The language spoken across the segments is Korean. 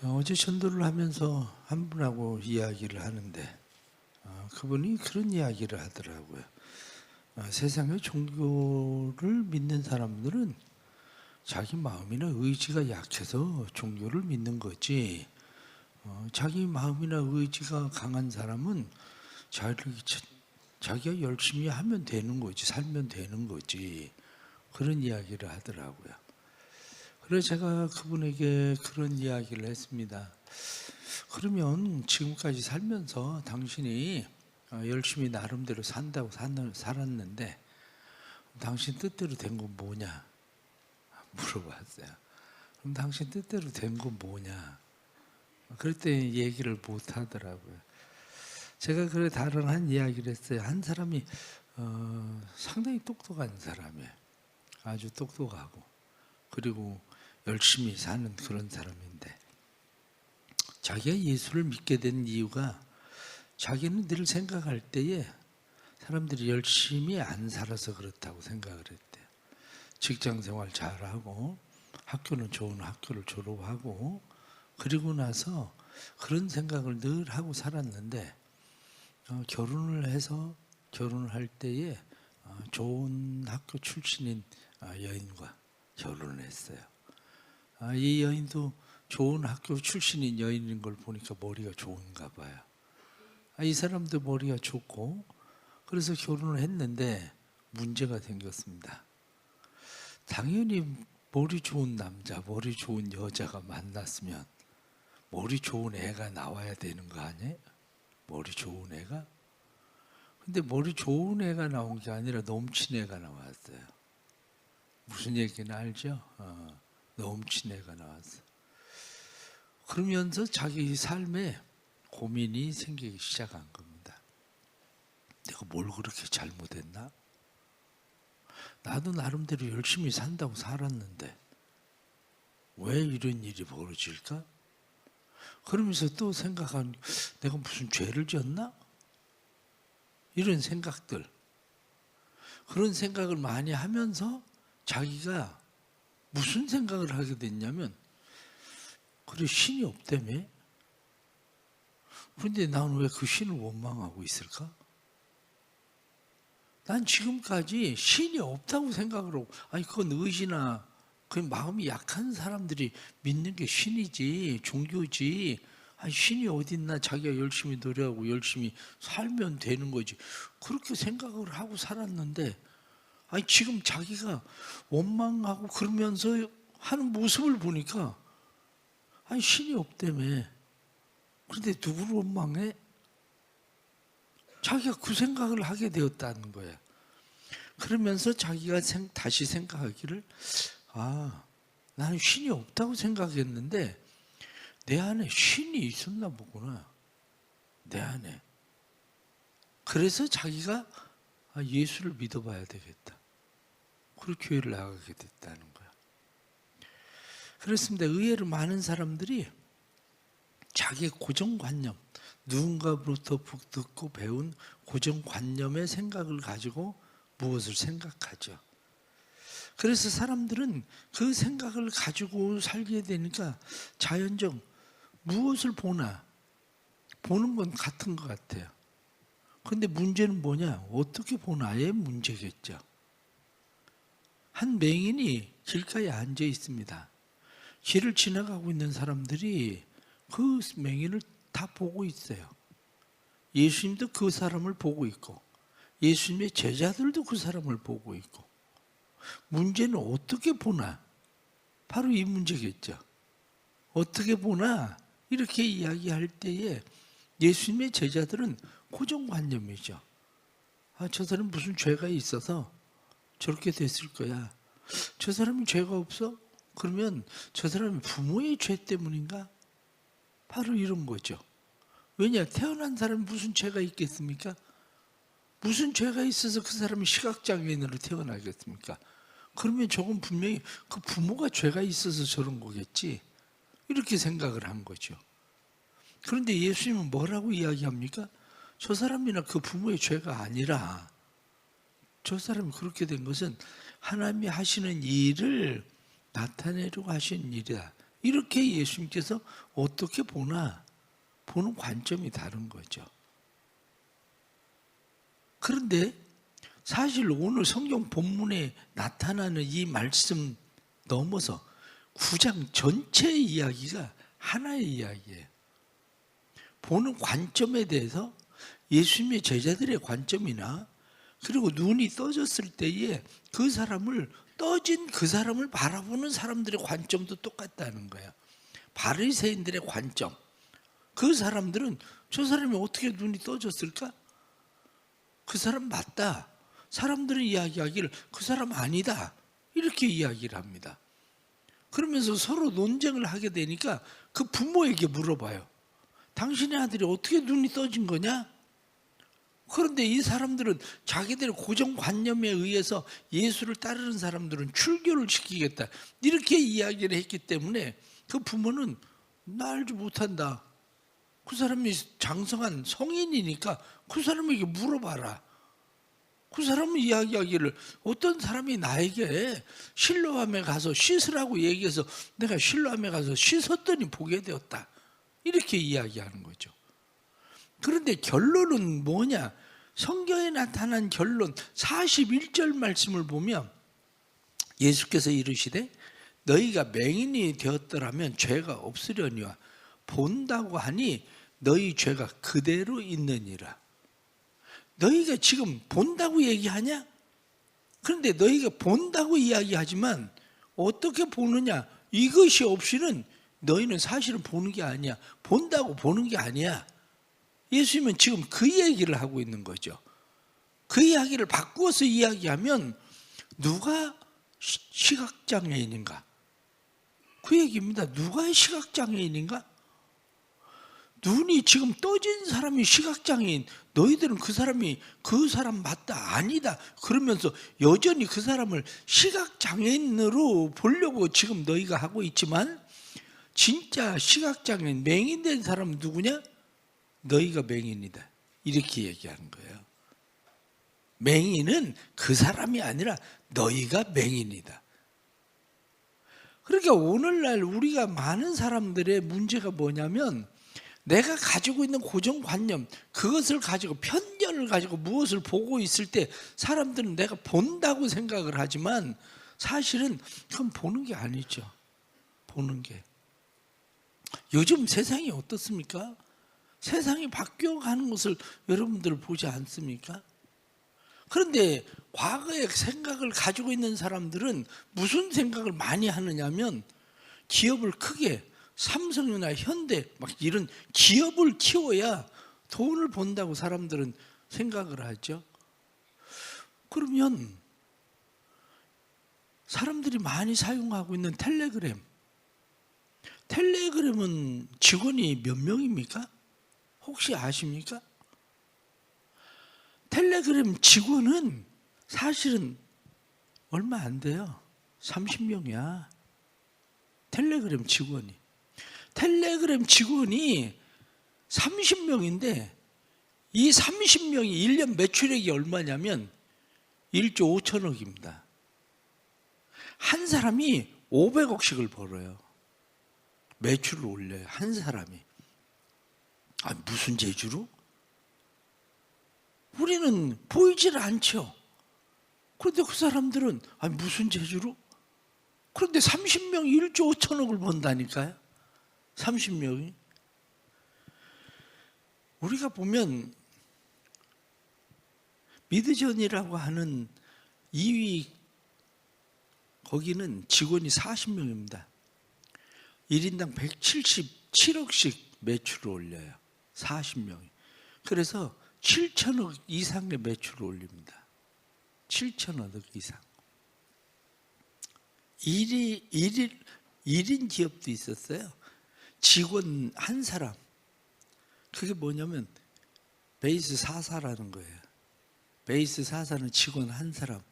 어제 전도를 하면서 한 분하고 이야기를 하는데 그분이 그런 이야기를 하더라고요. 세상의 종교를 믿는 사람들은 자기 마음이나 의지가 약해서 종교를 믿는 거지, 자기 마음이나 의지가 강한 사람은 자기가 열심히 하면 되는 거지, 살면 되는 거지, 그런 이야기를 하더라고요. 그래서 제가 그분에게 그런 이야기를 했습니다. 그러면 지금까지 살면서 당신이 열심히 나름대로 산다고 살았는데 당신 뜻대로 된 건 뭐냐 물어봤어요. 그럼 당신 뜻대로 된 건 뭐냐? 그럴 때 얘기를 못 하더라고요. 제가 그래 다른 한 이야기를 했어요. 한 사람이 상당히 똑똑한 사람이에요. 아주 똑똑하고 그리고 열심히 사는 그런 사람인데 자기가 예수를 믿게 된 이유가 자기는 늘 생각할 때에 사람들이 열심히 안 살아서 그렇다고 생각을 했대요. 직장 생활 잘하고 학교는 좋은 학교를 졸업하고 그리고 나서 그런 생각을 늘 하고 살았는데 결혼을 해서 결혼을 할 때에 좋은 학교 출신인 여인과 결혼을 했어요. 이 여인도 좋은 학교 출신인 여인인 걸 보니까 머리가 좋은가 봐요. 이 사람도 머리가 좋고 그래서 결혼을 했는데 문제가 생겼습니다. 당연히 머리 좋은 남자, 머리 좋은 여자가 만났으면 머리 좋은 애가 나와야 되는 거 아니에요? 머리 좋은 애가? 근데 머리 좋은 애가 나온 게 아니라 넘친 애가 나왔어요. 무슨 얘기는 알죠? 넘친 애가 나왔어요. 그러면서 자기 삶에 고민이 생기기 시작한 겁니다. 내가 뭘 그렇게 잘못했나? 나도 나름대로 열심히 산다고 살았는데 왜 이런 일이 벌어질까? 그러면서 또 생각한, 내가 무슨 죄를 지었나? 이런 생각들, 그런 생각을 많이 하면서 자기가 무슨 생각을 하게 됐냐면, 그래 신이 없다며? 그런데 나는 왜 그 신을 원망하고 있을까? 난 지금까지 신이 없다고 생각을 하고, 아니 그건 의지나 그 마음이 약한 사람들이 믿는 게 신이지, 종교지. 아니 신이 어딨나? 자기가 열심히 노력하고 열심히 살면 되는 거지. 그렇게 생각을 하고 살았는데, 아니 지금 자기가 원망하고 그러면서 하는 모습을 보니까 아니 신이 없다며. 그런데 누구를 원망해? 자기가 그 생각을 하게 되었다는 거예요. 그러면서 자기가 다시 생각하기를, 나는 신이 없다고 생각했는데 내 안에 신이 있었나 보구나. 내 안에. 그래서 자기가 예수를 믿어봐야 되겠다. 그리고 교회를 나가게 됐다는 거야. 그렇습니다. 의외로 많은 사람들이 자기의 고정관념, 누군가로부터 듣고 배운 고정관념의 생각을 가지고 무엇을 생각하죠. 그래서 사람들은 그 생각을 가지고 살게 되니까 자연적 무엇을 보나 보는 건 같은 것 같아요. 그런데 문제는 뭐냐? 어떻게 보나의 문제겠죠. 한 맹인이 길가에 앉아 있습니다. 길을 지나가고 있는 사람들이 그 맹인을 다 보고 있어요. 예수님도 그 사람을 보고 있고 예수님의 제자들도 그 사람을 보고 있고, 문제는 어떻게 보나? 바로 이 문제겠죠. 어떻게 보나? 이렇게 이야기할 때에 예수님의 제자들은 고정관념이죠. 저 사람 무슨 죄가 있어서 저렇게 됐을 거야. 저 사람은 죄가 없어? 그러면 저 사람은 부모의 죄 때문인가? 바로 이런 거죠. 왜냐? 태어난 사람이 무슨 죄가 있겠습니까? 무슨 죄가 있어서 그 사람이 시각장애인으로 태어나겠습니까? 그러면 저건 분명히 그 부모가 죄가 있어서 저런 거겠지. 이렇게 생각을 한 거죠. 그런데 예수님은 뭐라고 이야기합니까? 저 사람이나 그 부모의 죄가 아니라 저 사람이 그렇게 된 것은 하나님이 하시는 일을 나타내려고 하신 일이다. 이렇게 예수님께서 어떻게 보나 보는 관점이 다른 거죠. 그런데 사실 오늘 성경 본문에 나타나는 이 말씀 넘어서 9장 전체의 이야기가 하나의 이야기예요. 보는 관점에 대해서 예수님의 제자들의 관점이나 그리고 눈이 떠졌을 때에 떠진 그 사람을 바라보는 사람들의 관점도 똑같다는 거예요. 바리새인들의 관점. 그 사람들은 저 사람이 어떻게 눈이 떠졌을까? 그 사람 맞다. 사람들은 이야기하기를 그 사람 아니다. 이렇게 이야기를 합니다. 그러면서 서로 논쟁을 하게 되니까 그 부모에게 물어봐요. 당신의 아들이 어떻게 눈이 떠진 거냐? 그런데 이 사람들은 자기들의 고정관념에 의해서 예수를 따르는 사람들은 출교를 시키겠다. 이렇게 이야기를 했기 때문에 그 부모는 나 알지 못한다. 그 사람이 장성한 성인이니까 그 사람에게 물어봐라. 그 사람은 이야기하기를 어떤 사람이 나에게 실로암에 가서 씻으라고 얘기해서 내가 실로암에 가서 씻었더니 보게 되었다. 이렇게 이야기하는 거죠. 그런데 결론은 뭐냐? 성경에 나타난 결론 41절 말씀을 보면 예수께서 이르시되 너희가 맹인이 되었더라면 죄가 없으려니와 본다고 하니 너희 죄가 그대로 있느니라. 너희가 지금 본다고 얘기하냐? 그런데 너희가 본다고 이야기하지만 어떻게 보느냐? 이것이 없이는 너희는 사실은 보는 게 아니야. 본다고 보는 게 아니야. 예수님은 지금 그 얘기를 하고 있는 거죠. 그 이야기를 바꾸어서 이야기하면 누가 시각장애인인가? 그 얘기입니다. 누가 시각장애인인가? 눈이 지금 떠진 사람이 시각장애인, 너희들은 그 사람 맞다, 아니다 그러면서 여전히 그 사람을 시각장애인으로 보려고 지금 너희가 하고 있지만 진짜 시각장애인, 맹인된 사람은 누구냐? 너희가 맹인이다. 이렇게 얘기하는 거예요. 맹인은 그 사람이 아니라 너희가 맹인이다. 그러니까 오늘날 우리가 많은 사람들의 문제가 뭐냐면 내가 가지고 있는 고정관념, 그것을 가지고 편견을 가지고 무엇을 보고 있을 때 사람들은 내가 본다고 생각을 하지만 사실은 그건 보는 게 아니죠. 보는 게. 요즘 세상이 어떻습니까? 세상이 바뀌어가는 것을 여러분들 보지 않습니까? 그런데 과거의 생각을 가지고 있는 사람들은 무슨 생각을 많이 하느냐면 기업을 크게 삼성이나 현대 막 이런 기업을 키워야 돈을 번다고 사람들은 생각을 하죠. 그러면 사람들이 많이 사용하고 있는 텔레그램은 직원이 몇 명입니까? 혹시 아십니까? 텔레그램 직원은 사실은 얼마 안 돼요. 30명이야. 텔레그램 직원이 30명인데 이 30명이 1년 매출액이 얼마냐면 1조 5천억입니다. 한 사람이 500억씩을 벌어요. 매출을 올려요. 한 사람이. 무슨 재주로? 우리는 보이질 않죠. 그런데 그 사람들은 무슨 재주로? 그런데 30명이 1조 5천억을 번다니까요. 30명이. 우리가 보면 미드전이라고 하는 2위 거기는 직원이 40명입니다. 1인당 177억씩 매출을 올려요. 40명이. 그래서 7천억 이상의 매출을 올립니다. 7천억 이상. 1인 기업도 있었어요. 직원 한 사람. 그게 뭐냐면 베이스 4사라는 거예요. 베이스 4사는 직원 한 사람.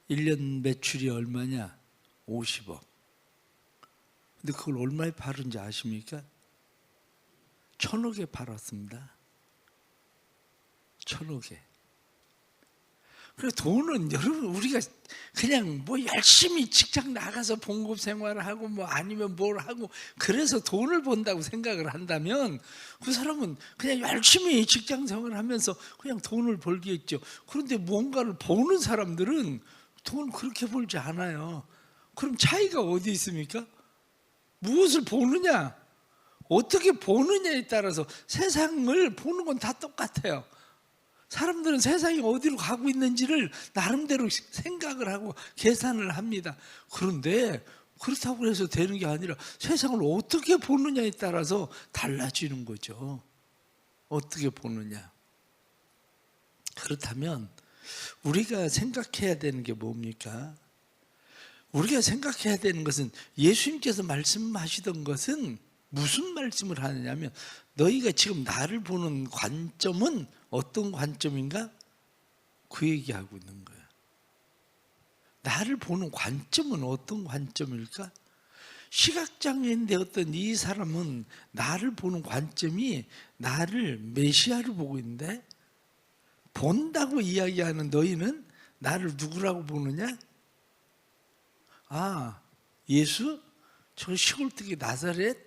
1년 매출이 얼마냐? 50억. 근데 그걸 얼마에 팔은지 아십니까? 1,000억에 팔았습니다. 1,000억에. 그래 돈은 여러분 우리가 그냥 뭐 열심히 직장 나가서 봉급 생활을 하고 뭐 아니면 뭘 하고 그래서 돈을 번다고 생각을 한다면 그 사람은 그냥 열심히 직장 생활을 하면서 그냥 돈을 벌겠죠. 그런데 뭔가를 보는 사람들은 돈 그렇게 벌지 않아요. 그럼 차이가 어디 있습니까? 무엇을 보느냐, 어떻게 보느냐에 따라서 세상을 보는 건 다 똑같아요. 사람들은 세상이 어디로 가고 있는지를 나름대로 생각을 하고 계산을 합니다. 그런데 그렇다고 해서 되는 게 아니라 세상을 어떻게 보느냐에 따라서 달라지는 거죠. 어떻게 보느냐. 그렇다면 우리가 생각해야 되는 게 뭡니까? 우리가 생각해야 되는 것은 예수님께서 말씀하시던 것은 무슨 말씀을 하느냐면 너희가 지금 나를 보는 관점은 어떤 관점인가? 그 얘기하고 있는 거예요. 나를 보는 관점은 어떤 관점일까? 시각장애인 되었던 이 사람은 나를 보는 관점이 나를 메시아로 보고 있는데 본다고 이야기하는 너희는 나를 누구라고 보느냐? 아, 예수? 저 시골뜨기 나사렛?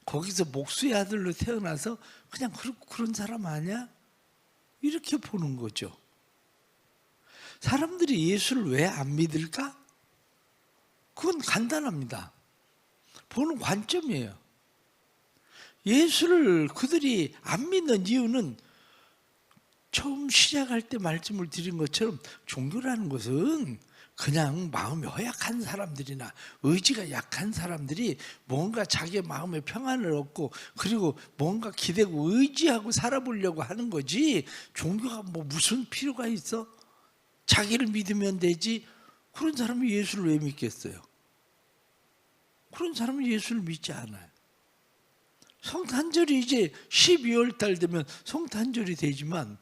거기서 목수의 아들로 태어나서 그냥 그런 사람 아니야? 이렇게 보는 거죠. 사람들이 예수를 왜 안 믿을까? 그건 간단합니다. 보는 관점이에요. 예수를 그들이 안 믿는 이유는 처음 시작할 때 말씀을 드린 것처럼 종교라는 것은 그냥 마음이 허약한 사람들이나 의지가 약한 사람들이 뭔가 자기의 마음에 평안을 얻고 그리고 뭔가 기대고 의지하고 살아보려고 하는 거지 종교가 뭐 무슨 필요가 있어? 자기를 믿으면 되지. 그런 사람이 예수를 왜 믿겠어요? 그런 사람은 예수를 믿지 않아요. 성탄절이 이제 12월 달 되면 성탄절이 되지만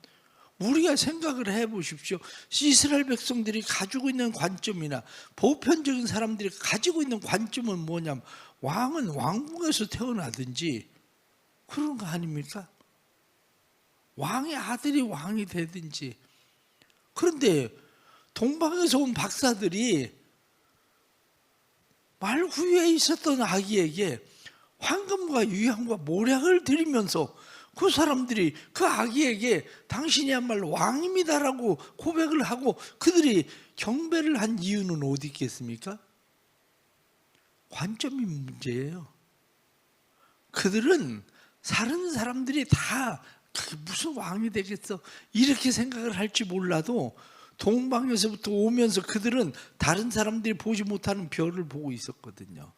우리가 생각을 해보십시오. 이스라엘 백성들이 가지고 있는 관점이나 보편적인 사람들이 가지고 있는 관점은 뭐냐면 왕은 왕궁에서 태어나든지 그런 거 아닙니까? 왕의 아들이 왕이 되든지. 그런데 동방에서 온 박사들이 말구유에 있었던 아기에게 황금과 유향과 모략을 드리면서 그 사람들이 그 아기에게 당신이야말로 왕입니다라고 고백을 하고 그들이 경배를 한 이유는 어디 있겠습니까? 관점이 문제예요. 그들은 다른 사람들이 다 무슨 왕이 되겠어 이렇게 생각을 할지 몰라도 동방에서부터 오면서 그들은 다른 사람들이 보지 못하는 별을 보고 있었거든요.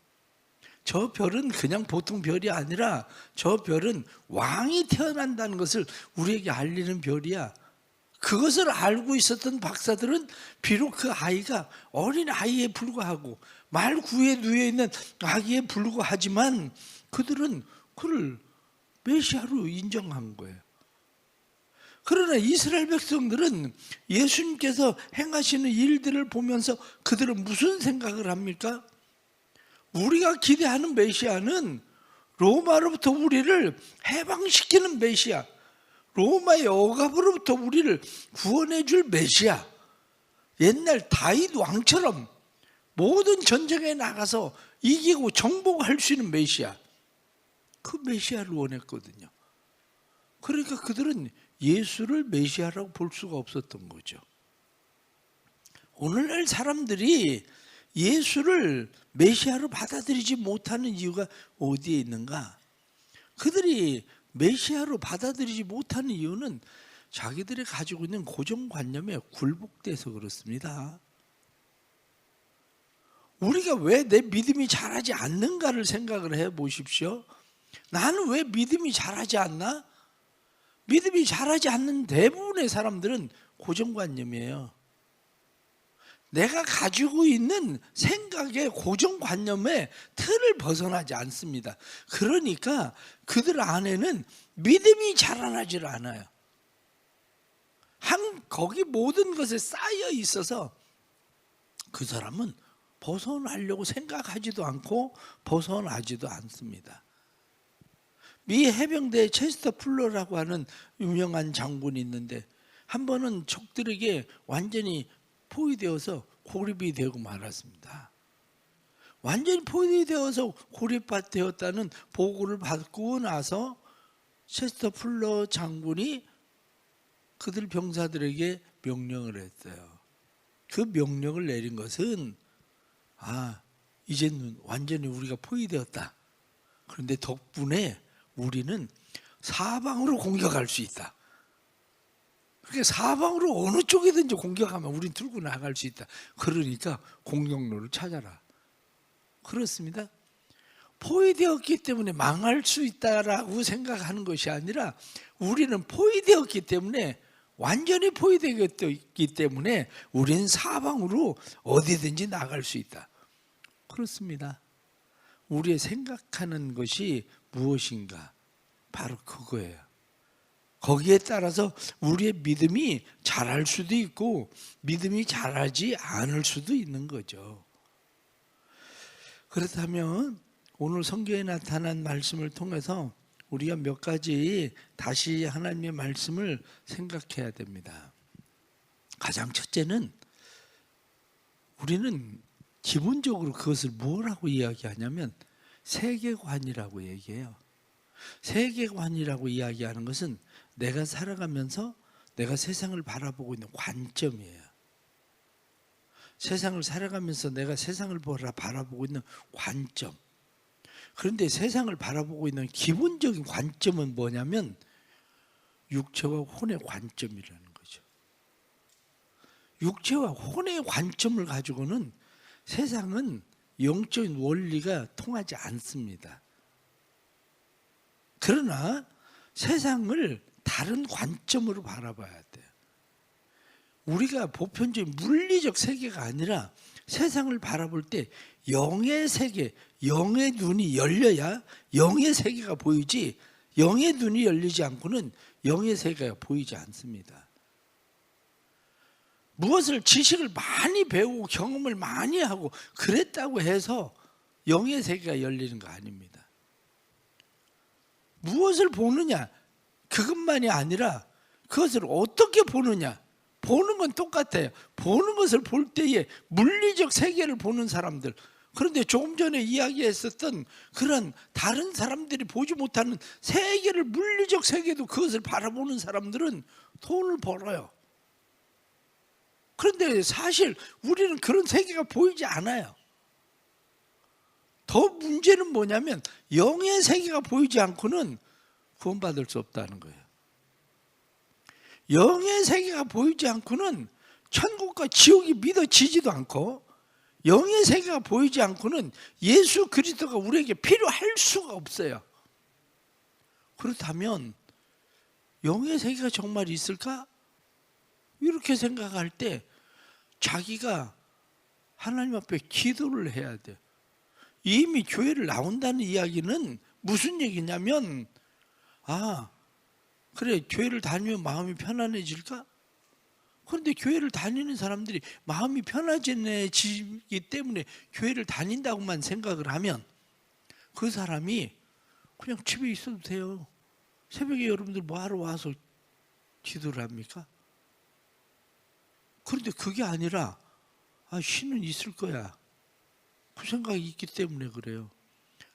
저 별은 그냥 보통 별이 아니라 저 별은 왕이 태어난다는 것을 우리에게 알리는 별이야. 그것을 알고 있었던 박사들은 비록 그 아이가 어린 아이에 불과하고 말구에 누워있는 아기에 불과하지만 그들은 그를 메시아로 인정한 거예요. 그러나 이스라엘 백성들은 예수님께서 행하시는 일들을 보면서 그들은 무슨 생각을 합니까? 우리가 기대하는 메시아는 로마로부터 우리를 해방시키는 메시아, 로마의 억압으로부터 우리를 구원해 줄 메시아, 옛날 다윗 왕처럼 모든 전쟁에 나가서 이기고 정복할 수 있는 메시아, 그 메시아를 원했거든요. 그러니까 그들은 예수를 메시아라고 볼 수가 없었던 거죠. 오늘날 사람들이 예수를 메시아로 받아들이지 못하는 이유가 어디에 있는가? 그들이 메시아로 받아들이지 못하는 이유는 자기들이 가지고 있는 고정관념에 굴복돼서 그렇습니다. 우리가 왜 내 믿음이 자라지 않는가를 생각을 해보십시오. 나는 왜 믿음이 자라지 않나? 믿음이 자라지 않는 대부분의 사람들은 고정관념이에요. 내가 가지고 있는 생각의 고정관념의 틀을 벗어나지 않습니다. 그러니까 그들 안에는 믿음이 자라나질 않아요. 거기 모든 것에 쌓여 있어서 그 사람은 벗어나려고 생각하지도 않고 벗어나지도 않습니다. 미 해병대의 체스터 풀러라고 하는 유명한 장군이 있는데 한 번은 적들에게 완전히 포위되어서 고립이 되고 말았습니다. 완전히 포위되어서 고립되었다는 보고를 받고 나서 체스터풀러 장군이 그들 병사들에게 명령을 했어요. 그 명령을 내린 것은 이제는 완전히 우리가 포위되었다. 그런데 덕분에 우리는 사방으로 공격할 수 있다. 그러니까 사방으로 어느 쪽이든지 공격하면 우린 들고 나갈 수 있다. 그러니까 공격로를 찾아라. 그렇습니다. 포위되었기 때문에 망할 수 있다라고 생각하는 것이 아니라 우리는 포위되었기 때문에 완전히 포위되었기 때문에 우리는 사방으로 어디든지 나갈 수 있다. 그렇습니다. 우리의 생각하는 것이 무엇인가? 바로 그거예요. 거기에 따라서 우리의 믿음이 자랄 수도 있고 믿음이 자라지 않을 수도 있는 거죠. 그렇다면 오늘 성경에 나타난 말씀을 통해서 우리가 몇 가지 다시 하나님의 말씀을 생각해야 됩니다. 가장 첫째는 우리는 기본적으로 그것을 뭐라고 이야기하냐면 세계관이라고 얘기해요. 세계관이라고 이야기하는 것은 내가 살아가면서 내가 세상을 바라보고 있는 관점이에요. 세상을 살아가면서 내가 세상을 바라보고 있는 관점. 그런데 세상을 바라보고 있는 기본적인 관점은 뭐냐면 육체와 혼의 관점이라는 거죠. 육체와 혼의 관점을 가지고는 세상은 영적인 원리가 통하지 않습니다. 그러나 세상을 다른 관점으로 바라봐야 돼요. 우리가 보편적인 물리적 세계가 아니라 세상을 바라볼 때 영의 세계, 영의 눈이 열려야 영의 세계가 보이지, 영의 눈이 열리지 않고는 영의 세계가 보이지 않습니다. 무엇을 지식을 많이 배우고 경험을 많이 하고 그랬다고 해서 영의 세계가 열리는 거 아닙니다. 무엇을 보느냐, 그것만이 아니라 그것을 어떻게 보느냐, 보는 건 똑같아요. 보는 것을 볼 때에 물리적 세계를 보는 사람들, 그런데 조금 전에 이야기했었던 그런 다른 사람들이 보지 못하는 세계를, 물리적 세계도 그것을 바라보는 사람들은 돈을 벌어요. 그런데 사실 우리는 그런 세계가 보이지 않아요. 더 문제는 뭐냐면 영의 세계가 보이지 않고는 구원받을 수 없다는 거예요. 영의 세계가 보이지 않고는 천국과 지옥이 믿어지지도 않고, 영의 세계가 보이지 않고는 예수 그리스도가 우리에게 필요할 수가 없어요. 그렇다면 영의 세계가 정말 있을까? 이렇게 생각할 때 자기가 하나님 앞에 기도를 해야 돼요. 이미 교회를 나온다는 이야기는 무슨 얘기냐면, 그래, 교회를 다니면 마음이 편안해질까? 그런데 교회를 다니는 사람들이 마음이 편안해지기 때문에 교회를 다닌다고만 생각을 하면 그 사람이 그냥 집에 있어도 돼요. 새벽에 여러분들 뭐하러 와서 기도를 합니까? 그런데 그게 아니라 신은 있을 거야, 그 생각이 있기 때문에 그래요.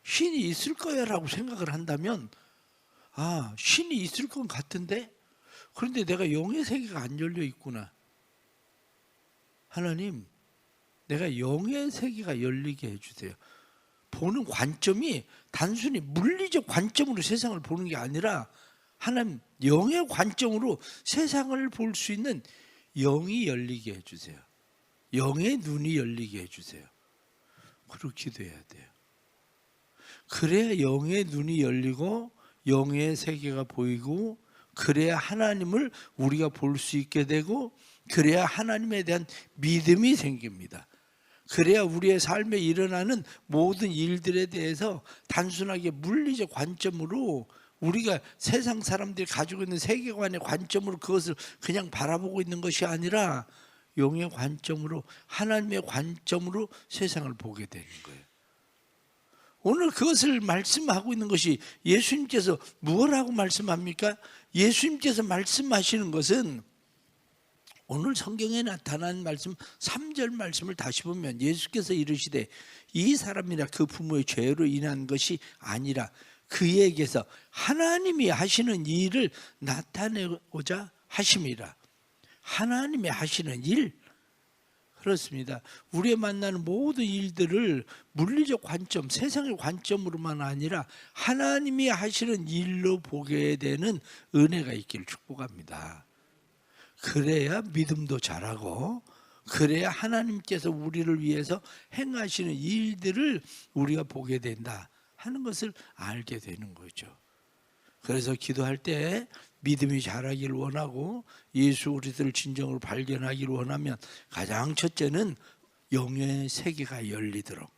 신이 있을 거야 라고 생각을 한다면 신이 있을 것 같은데, 그런데 내가 영의 세계가 안 열려 있구나. 하나님, 내가 영의 세계가 열리게 해주세요. 보는 관점이 단순히 물리적 관점으로 세상을 보는 게 아니라 하나님, 영의 관점으로 세상을 볼 수 있는 영이 열리게 해주세요. 영의 눈이 열리게 해주세요. 그리고 기도해야 돼요. 그래야 영의 눈이 열리고 영의 세계가 보이고, 그래야 하나님을 우리가 볼 수 있게 되고, 그래야 하나님에 대한 믿음이 생깁니다. 그래야 우리의 삶에 일어나는 모든 일들에 대해서 단순하게 물리적 관점으로, 우리가 세상 사람들이 가지고 있는 세계관의 관점으로 그것을 그냥 바라보고 있는 것이 아니라 영의 관점으로, 하나님의 관점으로 세상을 보게 되는 거예요. 오늘 그것을 말씀하고 있는 것이, 예수님께서 무엇라고 말씀합니까? 예수님께서 말씀하시는 것은 오늘 성경에 나타난 말씀 3절 말씀을 다시 보면 예수께서 이르시되 이 사람이나 그 부모의 죄로 인한 것이 아니라 그에게서 하나님이 하시는 일을 나타내고자 하심이라. 하나님이 하시는 일, 그렇습니다. 우리의 만나는 모든 일들을 물리적 관점, 세상의 관점으로만 아니라 하나님이 하시는 일로 보게 되는 은혜가 있기를 축복합니다. 그래야 믿음도 자라고, 그래야 하나님께서 우리를 위해서 행하시는 일들을 우리가 보게 된다 하는 것을 알게 되는 거죠. 그래서 기도할 때 믿음이 자라기를 원하고 예수 그리스도를 진정으로 발견하기를 원하면 가장 첫째는 영의 세계가 열리도록,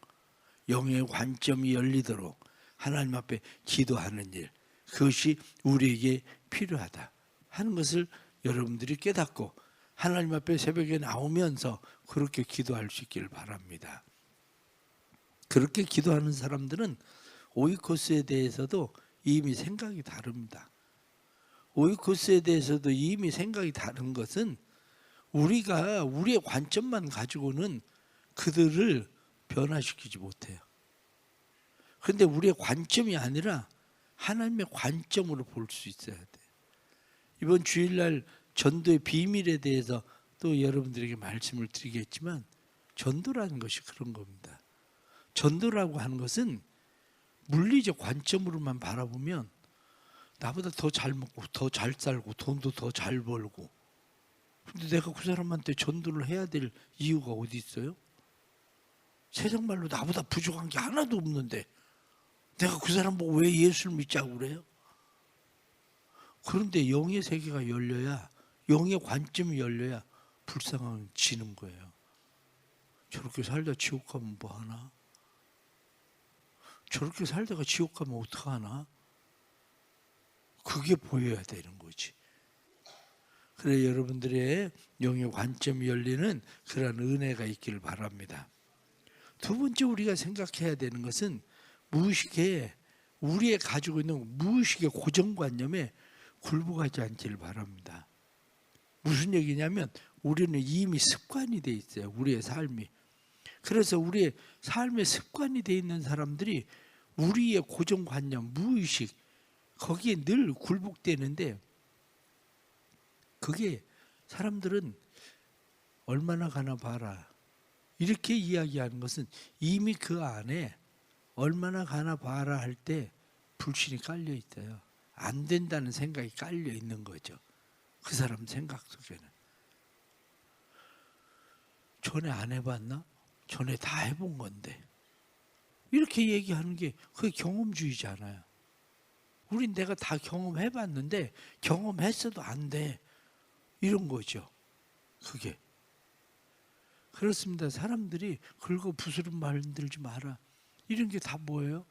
영의 관점이 열리도록 하나님 앞에 기도하는 일, 그것이 우리에게 필요하다 하는 것을 여러분들이 깨닫고 하나님 앞에 새벽에 나오면서 그렇게 기도할 수 있기를 바랍니다. 그렇게 기도하는 사람들은 오이코스에 대해서도 이미 생각이 다릅니다. 오이코스에 대해서도 이미 생각이 다른 것은 우리가 우리의 관점만 가지고는 그들을 변화시키지 못해요. 그런데 우리의 관점이 아니라 하나님의 관점으로 볼 수 있어야 돼요. 이번 주일날 전도의 비밀에 대해서 또 여러분들에게 말씀을 드리겠지만 전도라는 것이 그런 겁니다. 전도라고 하는 것은 물리적 관점으로만 바라보면 나보다 더 잘 먹고 더 잘 살고 돈도 더 잘 벌고, 근데 내가 그 사람한테 전도를 해야 될 이유가 어디 있어요? 세상 말로 나보다 부족한 게 하나도 없는데 내가 그 사람 보고 왜 예수를 믿자고 그래요? 그런데 영의 세계가 열려야, 영의 관점이 열려야 불쌍함이 지는 거예요. 저렇게 살다 지옥 가면 뭐 하나? 저렇게 살다가 지옥 가면 어떡하나? 그게 보여야 되는 거지. 그래 여러분들의 영의 관점이 열리는 그런 은혜가 있기를 바랍니다. 두 번째 우리가 생각해야 되는 것은 무의식에, 우리의 가지고 있는 무의식의 고정관념에 굴복하지 않기를 바랍니다. 무슨 얘기냐면 우리는 이미 습관이 돼 있어요. 우리의 삶이. 그래서 우리의 삶의 습관이 돼 있는 사람들이 우리의 고정관념, 무의식, 거기에 늘 굴복되는데, 그게 사람들은 얼마나 가나 봐라 이렇게 이야기하는 것은 이미 그 안에 얼마나 가나 봐라 할 때 불신이 깔려 있어요. 안 된다는 생각이 깔려 있는 거죠. 그 사람 생각 속에는. 전에 안 해봤나? 전에 다 해본 건데. 이렇게 얘기하는 게 그게 경험주의잖아요. 우린 내가 다 경험해봤는데 경험했어도 안 돼. 이런 거죠. 그게. 그렇습니다. 사람들이 긁어 부스름 만들지 마라. 이런 게 다 뭐예요?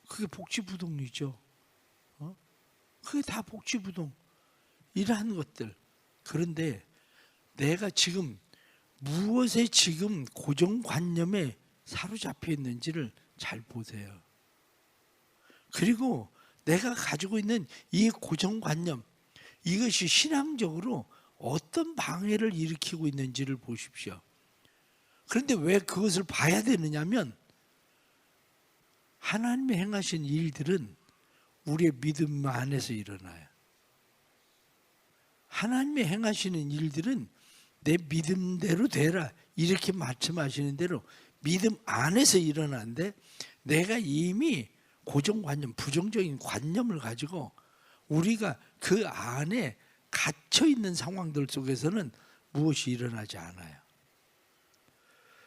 그게 복지부동이죠. 그게 다 복지부동. 이러한 것들. 그런데 내가 지금 무엇에 지금 고정관념에 사로잡혀 있는지를 잘 보세요. 그리고 내가 가지고 있는 이 고정관념, 이것이 신앙적으로 어떤 방해를 일으키고 있는지를 보십시오. 그런데 왜 그것을 봐야 되느냐면 하나님이 행하신 일들은 우리의 믿음 안에서 일어나요. 하나님이 행하시는 일들은 내 믿음대로 되라 이렇게 말씀하시는 대로 믿음 안에서 일어나는데, 내가 이미 고정관념, 부정적인 관념을 가지고 우리가 그 안에 갇혀 있는 상황들 속에서는 무엇이 일어나지 않아요.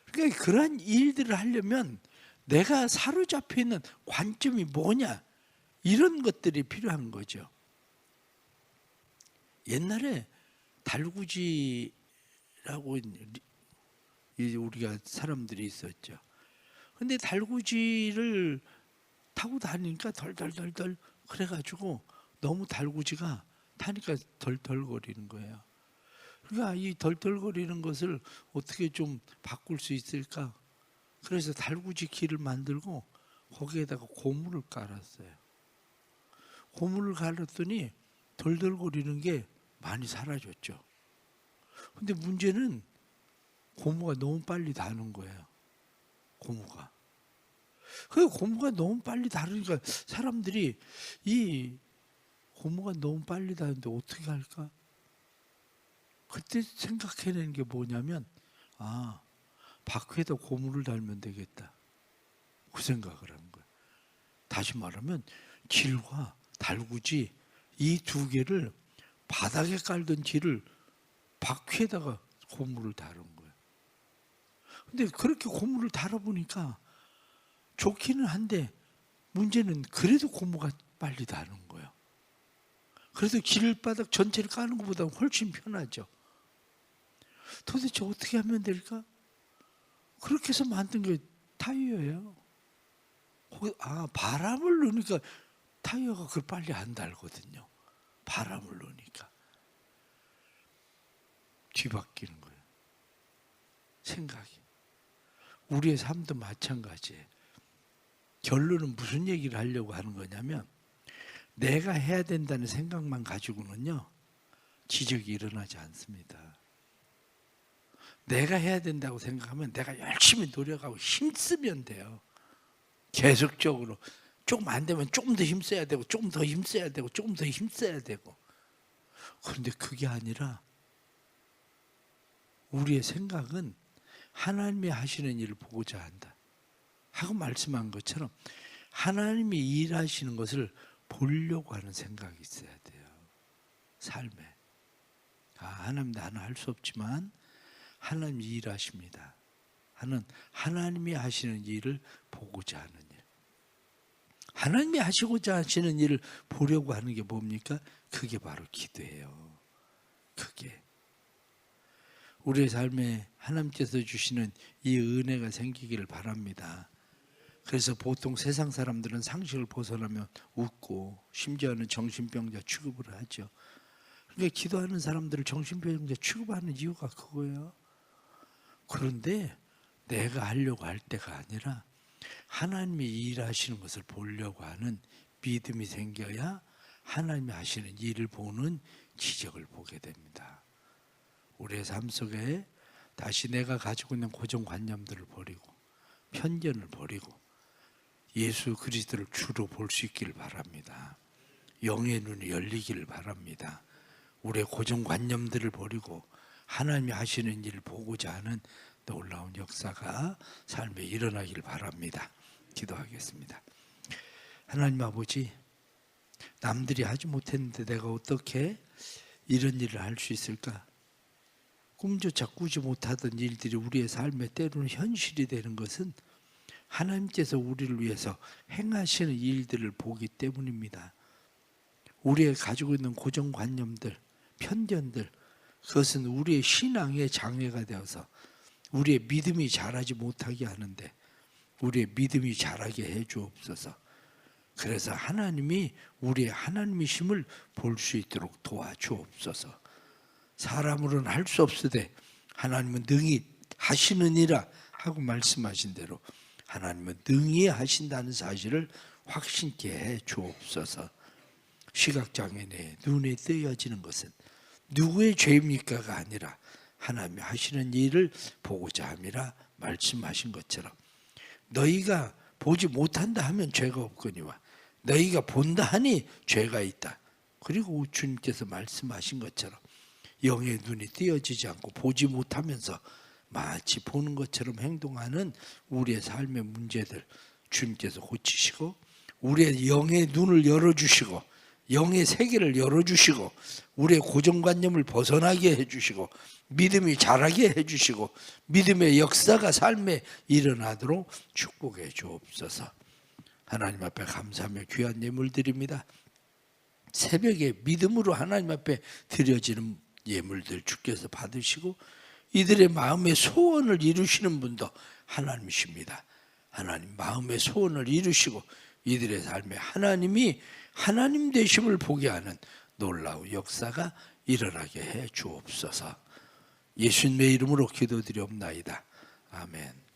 그러니까 그러한 일들을 하려면 내가 사로잡혀 있는 관점이 뭐냐, 이런 것들이 필요한 거죠. 옛날에 달구지라고 우리가 사람들이 있었죠. 근데 달구지를 타고 다니니까 덜덜덜덜 그래가지고 너무 달구지가 타니까 덜덜거리는 거예요. 그러니까 이 덜덜거리는 것을 어떻게 좀 바꿀 수 있을까? 그래서 달구지 길을 만들고 거기에다가 고무를 깔았어요. 고무를 갈았더니 덜덜거리는 게 많이 사라졌죠. 근데 문제는 고무가 너무 빨리 다는 거예요. 고무가. 그 고무가 너무 빨리 다르니까 사람들이 이 고무가 너무 빨리 다는데 어떻게 할까? 그때 생각해낸 게 뭐냐면 바퀴에다 고무를 달면 되겠다. 그 생각을 한 거예요. 다시 말하면 길과 달구지 이 두 개를 바닥에 깔던 길을 바퀴에다가 고무를 다룬 거예요. 근데 그렇게 고무를 달아보니까 좋기는 한데 문제는 그래도 고무가 빨리 다는 거예요. 그래서 길바닥 전체를 까는 것보다 훨씬 편하죠. 도대체 어떻게 하면 될까? 그렇게 해서 만든 게 타이어예요. 바람을 넣으니까 타이어가 그걸 빨리 안 달거든요. 바람을 넣으니까. 뒤바뀌는 거예요. 생각이. 우리의 삶도 마찬가지예요. 결론은 무슨 얘기를 하려고 하는 거냐면 내가 해야 된다는 생각만 가지고는요. 지적이 일어나지 않습니다. 내가 해야 된다고 생각하면 내가 열심히 노력하고 힘쓰면 돼요. 계속적으로. 조금 안 되면 조금 더 힘써야 되고 조금 더 힘써야 되고 조금 더 힘써야 되고. 그런데 그게 아니라 우리의 생각은 하나님이 하시는 일을 보고자 한다 하고 말씀한 것처럼 하나님이 일하시는 것을 보려고 하는 생각이 있어야 돼요. 삶에. 하나님 나는 할 수 없지만 하나님이 일하십니다 하는 하나님이 하시는 일을 보고자 하는 일. 하나님이 하시고자 하시는 일을 보려고 하는 게 뭡니까? 그게 바로 기도예요. 그게. 우리의 삶에 하나님께서 주시는 이 은혜가 생기기를 바랍니다. 그래서 보통 세상 사람들은 상식을 벗어나면 웃고 심지어는 정신병자 취급을 하죠. 그러니까 기도하는 사람들을 정신병자 취급하는 이유가 그거예요. 그런데 내가 하려고 할 때가 아니라 하나님이 일하시는 것을 보려고 하는 믿음이 생겨야 하나님이 하시는 일을 보는 기적을 보게 됩니다. 우리의 삶 속에 다시 내가 가지고 있는 고정관념들을 버리고 편견을 버리고 예수 그리스도를 주로 볼 수 있기를 바랍니다. 영의 눈이 열리기를 바랍니다. 우리의 고정관념들을 버리고 하나님이 하시는 일을 보고자 하는 놀라운 역사가 삶에 일어나기를 바랍니다. 기도하겠습니다. 하나님 아버지, 남들이 하지 못했는데 내가 어떻게 이런 일을 할 수 있을까? 꿈조차 꾸지 못하던 일들이 우리의 삶에 때로는 현실이 되는 것은 하나님께서 우리를 위해서 행하시는 일들을 보기 때문입니다. 우리의 가지고 있는 고정관념들, 편견들, 그것은 우리의 신앙의 장애가 되어서 우리의 믿음이 자라지 못하게 하는데 우리의 믿음이 자라게 해 주옵소서. 그래서 하나님이 우리의 하나님이심을 볼 수 있도록 도와주옵소서. 사람으로는 할 수 없으되 하나님은 능히 하시느니라 하고 말씀하신 대로 하나님은 능히 하신다는 사실을 확신케 해 주옵소서. 시각장애인의 눈에 뜨여지는 것은 누구의 죄입니까가 아니라 하나님이 하시는 일을 보고자 함이라 말씀하신 것처럼 너희가 보지 못한다 하면 죄가 없거니와 너희가 본다 하니 죄가 있다. 그리고 주님께서 말씀하신 것처럼 영의 눈이 띄어지지 않고 보지 못하면서 마치 보는 것처럼 행동하는 우리의 삶의 문제들 주님께서 고치시고 우리의 영의 눈을 열어주시고 영의 세계를 열어주시고 우리의 고정관념을 벗어나게 해주시고 믿음이 자라게 해주시고 믿음의 역사가 삶에 일어나도록 축복해 주옵소서. 하나님 앞에 감사하며 귀한 예물 드립니다. 새벽에 믿음으로 하나님 앞에 드려지는 예물들 주께서 받으시고 이들의 마음의 소원을 이루시는 분도 하나님이십니다. 하나님 마음의 소원을 이루시고 이들의 삶에 하나님이 하나님 되심을 보게 하는 놀라운 역사가 일어나게 해 주옵소서. 예수님의 이름으로 기도드리옵나이다. 아멘.